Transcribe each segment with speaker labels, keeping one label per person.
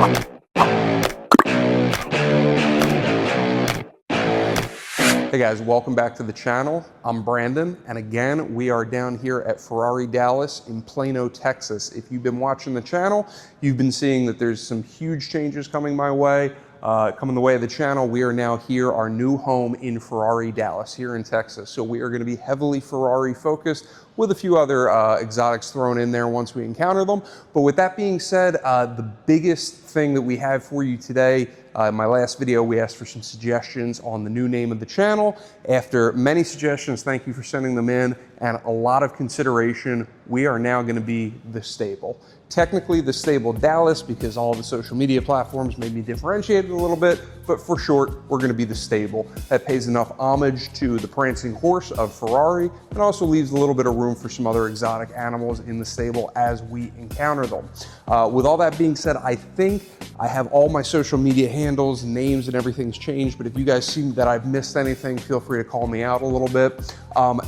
Speaker 1: Hey guys, welcome back to the channel. I'm Brandon, and again, we are down here at Ferrari Dallas in Plano, Texas. If you've been watching the channel, you've been seeing that there's some huge changes coming my way. Coming the way of the channel, we are now here, our new home in Ferrari Dallas, here in Texas. So we are going to be heavily Ferrari focused with a few other exotics thrown in there once we encounter them. But with that being said, the biggest thing that we have for you today, in my last video, we asked for some suggestions on the new name of the channel. After many suggestions, thank you for sending them in, and a lot of consideration, we are now going to be The Stable. Technically The Stable Dallas, because all the social media platforms may be differentiated a little bit, but for short, we're going to be The Stable. That pays enough homage to the prancing horse of Ferrari, and also leaves a little bit of room for some other exotic animals in the stable as we encounter them. With all that being said, I think I have all my social media handles, names, and everything's changed, but if you guys see that I've missed anything, feel free to call me out a little bit.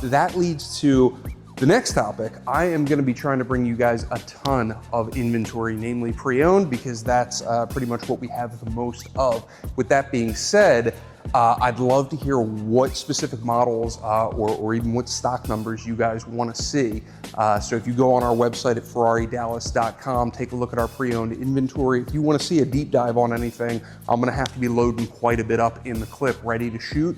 Speaker 1: That leads to the next topic. I am going to be trying to bring you guys a ton of inventory, namely pre-owned, because that's pretty much what we have the most of. With that being said, I'd love to hear what specific models or even what stock numbers you guys want to see. So if you go on our website at ferraridallas.com, take a look at our pre-owned inventory. If you want to see a deep dive on anything, I'm going to have to be loading quite a bit up in the clip, ready to shoot.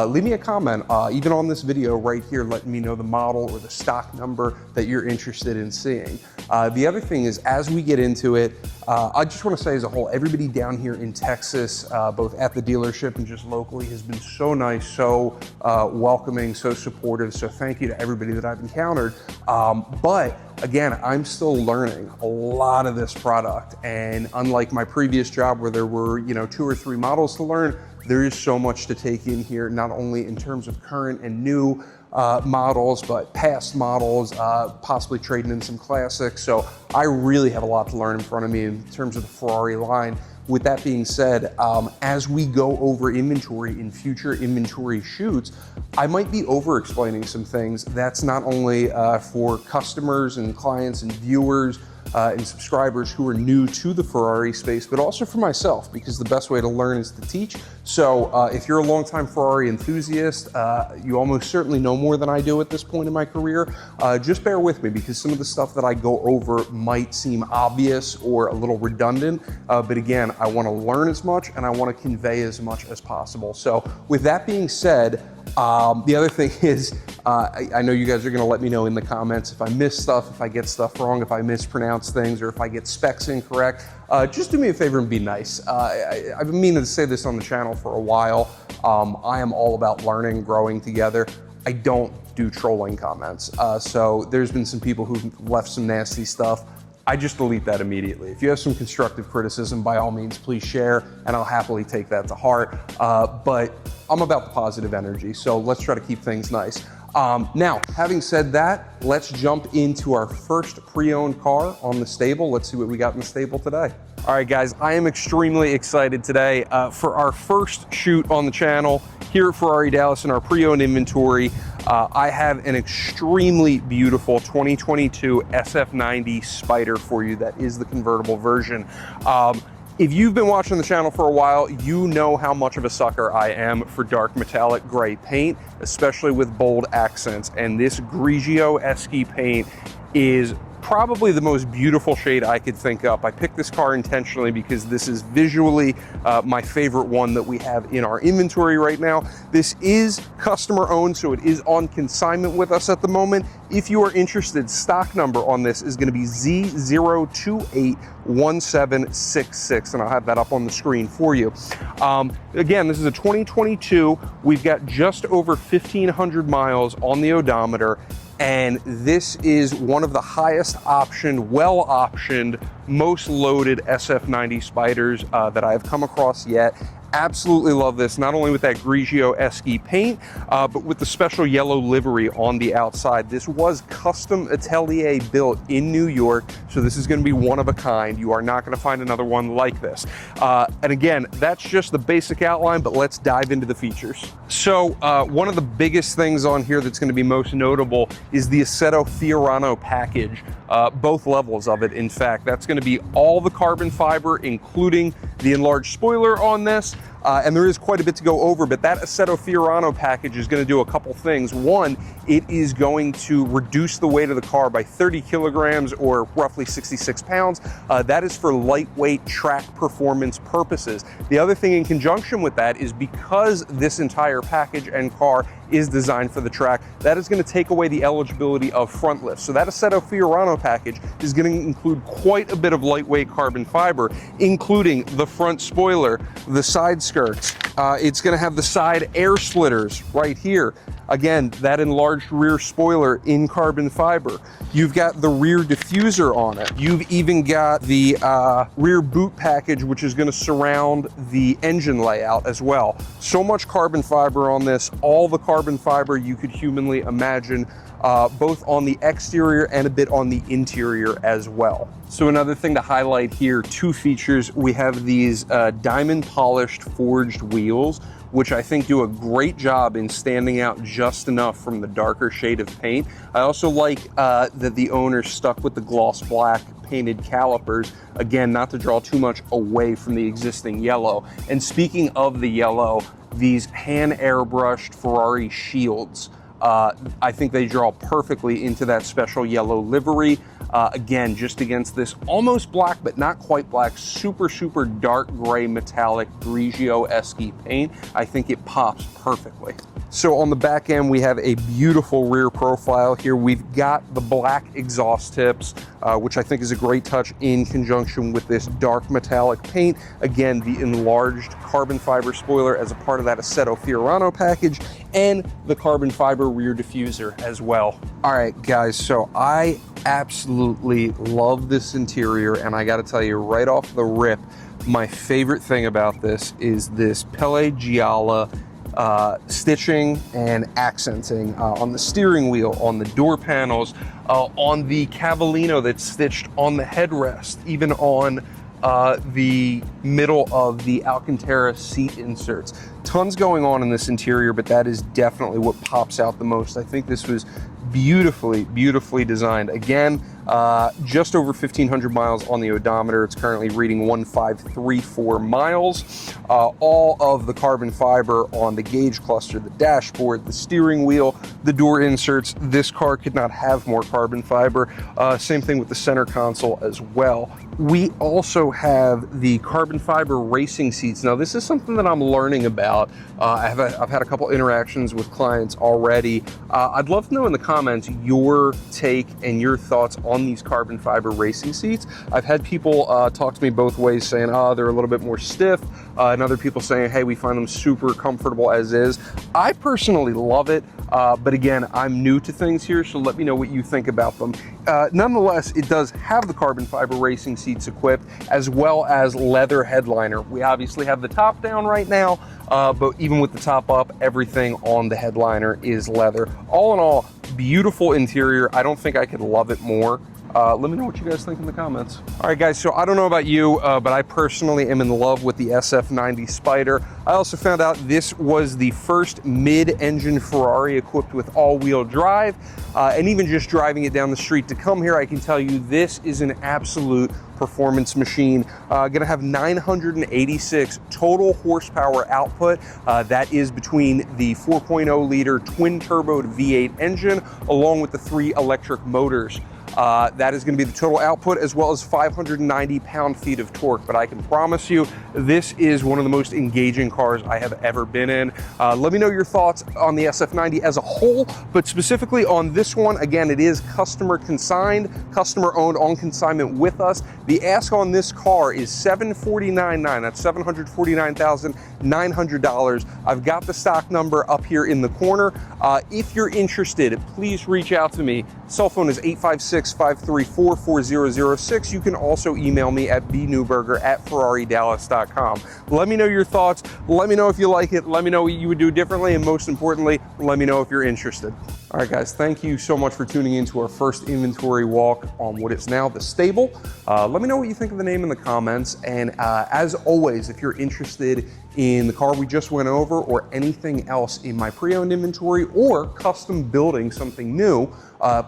Speaker 1: Leave me a comment, even on this video right here, letting me know the model or the stock number that you're interested in seeing. The other thing is, as we get into it, I just want to say as a whole, everybody down here in Texas, both at the dealership and just locally, has been so nice, so welcoming, so supportive. So thank you to everybody that I've encountered. But again, I'm still learning a lot of this product. And unlike my previous job where there were, 2 or 3 models to learn, there is so much to take in here, not only in terms of current and new models, but past models, possibly trading in some classics. So I really have a lot to learn in front of me in terms of the Ferrari line. With that being said, as we go over inventory in future inventory shoots, I might be over-explaining some things. That's not only for customers and clients and viewers and subscribers who are new to the Ferrari space, but also for myself, because the best way to learn is to teach. So if you're a longtime Ferrari enthusiast, you almost certainly know more than I do at this point in my career. Just bear with me, because some of the stuff that I go over might seem obvious or a little redundant, but again, I want to learn as much and I want to convey as much as possible. So with that being said, the other thing is, I know you guys are going to let me know in the comments if I miss stuff, if I get stuff wrong, if I mispronounce things, or if I get specs incorrect. Just do me a favor and be nice. I've been meaning to say this on the channel for a while. I am all about learning, growing together. I don't do trolling comments. So there's been some people who've left some nasty stuff. I just delete that immediately. If you have some constructive criticism, by all means, please share, and I'll happily take that to heart. But I'm about the positive energy, so let's try to keep things nice. Now, having said that, let's jump into our first pre-owned car on the stable. Let's see what we got in the stable today. All right, guys, I am extremely excited today for our first shoot on the channel here at Ferrari Dallas in our pre-owned inventory. I have an extremely beautiful 2022 SF90 Spider for you. That is the convertible version. If you've been watching the channel for a while, you know how much of a sucker I am for dark metallic gray paint, especially with bold accents. And this Grigio-esque paint is probably the most beautiful shade I could think up. I picked this car intentionally because this is visually my favorite one that we have in our inventory right now. This is customer owned, so it is on consignment with us at the moment. If you are interested, stock number on this is going to be Z0281766, and I'll have that up on the screen for you. Again, this is a 2022. We've got just over 1,500 miles on the odometer. And this is one of the highest optioned, well optioned, most loaded SF90 Spiders that I've come across yet. Absolutely love this, not only with that Grigio-esque paint, but with the special yellow livery on the outside. This was custom Atelier built in New York, so this is going to be one of a kind. You are not going to find another one like this. And again, that's just the basic outline, but let's dive into the features. So one of the biggest things on here that's going to be most notable is the Assetto Fiorano package. both levels of it. In fact, that's going to be all the carbon fiber, including the enlarged spoiler on this. And there is quite a bit to go over, but that Assetto Fiorano package is going to do a couple things. One, it is going to reduce the weight of the car by 30 kilograms or roughly 66 pounds. That is for lightweight track performance purposes. The other thing in conjunction with that is because this entire package and car is designed for the track, that is going to take away the eligibility of front lifts. So that Assetto Fiorano package is going to include quite a bit of lightweight carbon fiber, including the front spoiler, the side skirts. It's going to have the side air splitters right here. Again, that enlarged rear spoiler in carbon fiber. You've got the rear diffuser on it. You've even got the rear boot package, which is going to surround the engine layout as well. So much carbon fiber on this, all the carbon fiber you could humanly imagine, both on the exterior and a bit on the interior as well. So another thing to highlight here, two features. We have these diamond polished forged wheels, which I think do a great job in standing out just enough from the darker shade of paint. I also like that the owner stuck with the gloss black painted calipers, again, not to draw too much away from the existing yellow. And speaking of the yellow, these hand airbrushed Ferrari shields, I think they draw perfectly into that special yellow livery. Again, just against this almost black, but not quite black, super, super dark gray metallic Grigio-esque paint. I think it pops perfectly. So on the back end, we have a beautiful rear profile here. We've got the black exhaust tips, which I think is a great touch in conjunction with this dark metallic paint. Again, the enlarged carbon fiber spoiler as a part of that Assetto Fiorano package, and the carbon fiber rear diffuser as well. All right, guys, so I absolutely love this interior, and I got to tell you right off the rip, my favorite thing about this is this Pelle Gialla stitching and accenting on the steering wheel, on the door panels, on the Cavallino that's stitched on the headrest, even on the middle of the Alcantara seat inserts. Tons going on in this interior, but that is definitely what pops out the most. I think this was beautifully, beautifully designed. Again, just over 1,500 miles on the odometer. It's currently reading 1534 miles. All of the carbon fiber on the gauge cluster, the dashboard, the steering wheel, the door inserts. This car could not have more carbon fiber. Same thing with the center console as well. We also have the carbon fiber racing seats. Now, this is something that I'm learning about. I've had a couple interactions with clients already. I'd love to know in the comments your take and your thoughts on these carbon fiber racing seats. I've had people talk to me both ways, saying, they're a little bit more stiff, and other people saying, hey, we find them super comfortable as is. I personally love it, but again, I'm new to things here, so let me know what you think about them. Nonetheless, it does have the carbon fiber racing seats equipped, as well as leather headliner. We obviously have the top down right now, but even with the top up, everything on the headliner is leather. All in all, beautiful interior. I don't think I could love it more. Let me know what you guys think in the comments. All right, guys, so I don't know about you, but I personally am in love with the SF90 Spider. I also found out this was the first mid-engine Ferrari equipped with all-wheel drive, and even just driving it down the street to come here, I can tell you this is an absolute performance machine. Gonna have 986 total horsepower output. That is between the 4.0 liter twin turboed V8 engine, along with the 3 electric motors. That is going to be the total output, as well as 590 pound-feet of torque. But I can promise you, this is one of the most engaging cars I have ever been in. Let me know your thoughts on the SF90 as a whole, but specifically on this one. Again, it is customer consigned, customer owned, on consignment with us. The ask on this car is $749,900. That's $749,900. I've got the stock number up here in the corner. If you're interested, please reach out to me. Cell phone is 856-534-4006. You can also email me at bnewberger@ferraridallas.com. Let me know your thoughts. Let me know if you like it. Let me know what you would do differently. And most importantly, let me know if you're interested. All right, guys, thank you so much for tuning in to our first inventory walk on what is now the stable. Let me know what you think of the name in the comments. And as always, if you're interested in the car we just went over or anything else in my pre-owned inventory or custom building something new,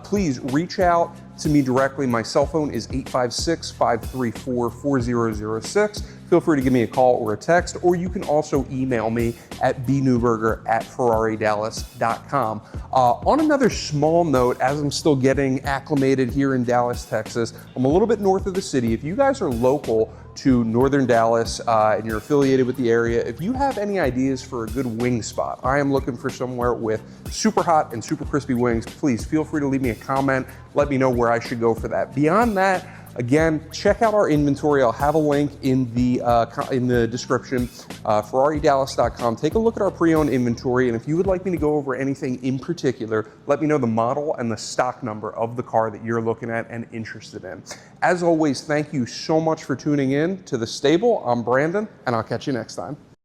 Speaker 1: please reach out to me directly. My cell phone is 856-534-4006. Feel free to give me a call or a text, or you can also email me at bnewberger@ferraridallas.com. On another small note, as I'm still getting acclimated here in Dallas, Texas, I'm a little bit north of the city. If you guys are local to northern Dallas and you're affiliated with the area, if you have any ideas for a good wing spot, I am looking for somewhere with super hot and super crispy wings, please feel free to leave me a comment. Let me know where I should go for that. Beyond that, again, check out our inventory. I'll have a link in the description, ferraridallas.com. Take a look at our pre-owned inventory, and if you would like me to go over anything in particular, let me know the model and the stock number of the car that you're looking at and interested in. As always, thank you so much for tuning in to The Stable. I'm Brandon, and I'll catch you next time.